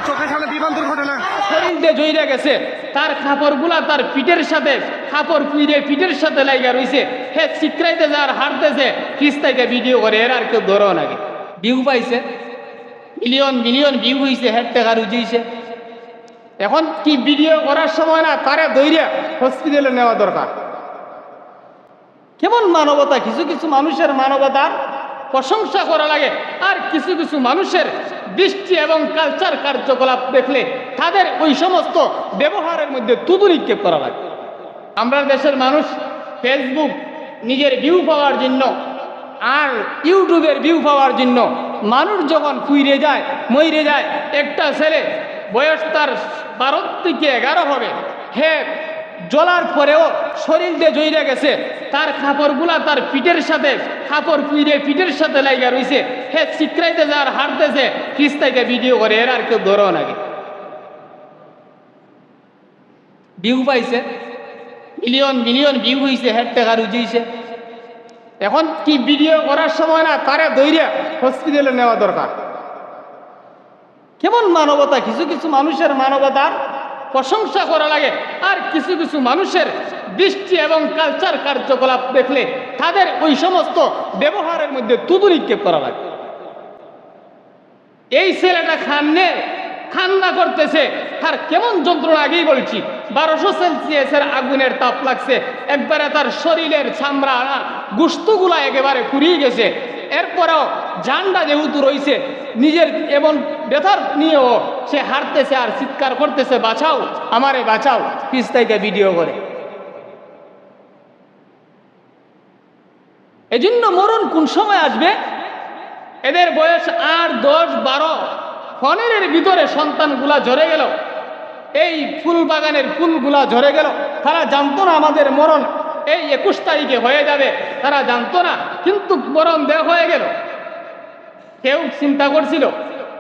চোখের সামনে বিমান দুর্ঘটনা, শরীর দিয়ে জইরা গেছে, তার কাপড়গুলা তার পিঠের সাথে কাপড় পুইরে পিঠের সাথে লাইগা রইছে, হে চিত্রাইতে যার হাঁটতেছে কিস্তাইতে ভিডিও করে, এর আর কেউ ধরো নাকি? ভিউ পাইছে, মিলিয়ন মিলিয়ন ভিউ হইছে, হেড টাকা রুজিয়েছে। এখন কি ভিডিও করার সময় না তারে দইরা হসপিটালে নেওয়া দরকার। কেমন মানবতা! কিছু কিছু মানুষের মানবতার প্রশংসা করা লাগে, আর কিছু কিছু মানুষের দৃষ্টি এবং কালচার কার্যকলাপ দেখলে তাদের ওই সমস্ত ব্যবহারের মধ্যে তুতু নিক্ষেপ করা লাগে। আমরা দেশের মানুষ ফেসবুক নিজের ভিউ পাওয়ার জন্য আর ইউটিউবের ভিউ পাওয়ার জন্য মানুষ যখন ফুইরে যায় মইরে যায়, একটা ছেলে বয়স তার 12 থেকে 11 হবে, হে জ্বলার পরেও শরীর দিয়ে জইরা গেছে, তার কাপড়গুলা তার পিঠের সাথে কাপড় পুইরে পিঠের সাথে লাইগা রইছে, হে চিত্রাইতে যার হাঁটতেছে কিস্তাইতে ভিডিও করে, এর আর কেউ ধরো নাকি? ভিউ পাইছে, মিলিয়ন মিলিয়ন ভিউ হইছে, হেড টাকা রুজিয়েছে। এখন কি ভিডিও করার সময় না তারে দইরা হসপিটালে নেওয়া দরকার। কেমন মানবতা! কিছু কিছু মানুষের মানবতার প্রশংসা করা লাগে, আর কিছু কিছু মানুষের দৃষ্টি এবং কালচার কার্যকলাপ দেখলে তাদের ওই সমস্ত ব্যবহারের মধ্যে তুতু নিক্ষেপ করা লাগে। এই ছেলেটা খান্না করতেছে, তার কেমন যন্ত্রণা আগেই বলছি। 1200 সেলসিয়াসের আগুনের তাপ লাগছে, একবারে তার শরীরের চামড়া গোশতগুলা একেবারে ফুরিয়ে গেছে। এরপরেও জানটা যেহেতু রয়েছে, নিজের এমন ব্যথার নিয়েও সে হারতেছে আর চিৎকার করতেছে, বাঁচাও আমারে বাঁচাও, কিস্তাইতে ভিডিও করে। এজন্য মরণ কোন সময় আসবে? এদের বয়স 8, 10, 12, 15-এর ভিতরে সন্তানগুলা ঝরে গেল, এই ফুল বাগানের ফুলগুলা ঝরে গেল। তারা জানতো না আমাদের মরণ এই 21 তারিখে হয়ে যাবে, তারা জানতো না, কিন্তু মরণ দেহ হয়ে গেল। কেউ চিন্তা করছিল,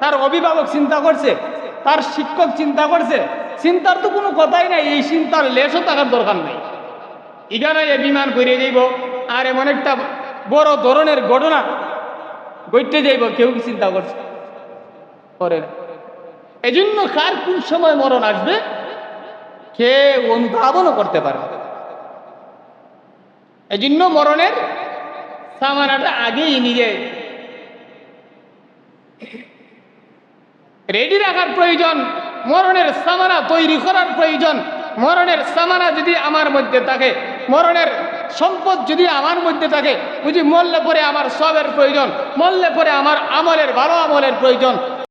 তার অভিভাবক চিন্তা করছে, তার শিক্ষক চিন্তা করছে। চিন্তার তো কোনো কথাই নাই, এই চিন্তার লেশও থাকার দরকার নেই। এখানে বিমান করে যাইব আর এমন একটা বড় ধরনের ঘটনা ঘটতে যাইব, কেউ কি চিন্তা করছে? করে না। এই জন্য কার কোন সময় মরণ আসবে কে অনুধাবনও করতে পারবে। এই জন্য মরণের সামানাটা আগেই নিজে রেডি রাখার প্রয়োজন, মরণের সামানা তৈরি করার প্রয়োজন। মরণের সামানা যদি আমার মধ্যে থাকে, মরণের সম্পদ যদি আমার মধ্যে থাকে, বুঝি মরলে পরে আমার সবের প্রয়োজন, মরলে পরে আমার আমলের ভালো আমলের প্রয়োজন,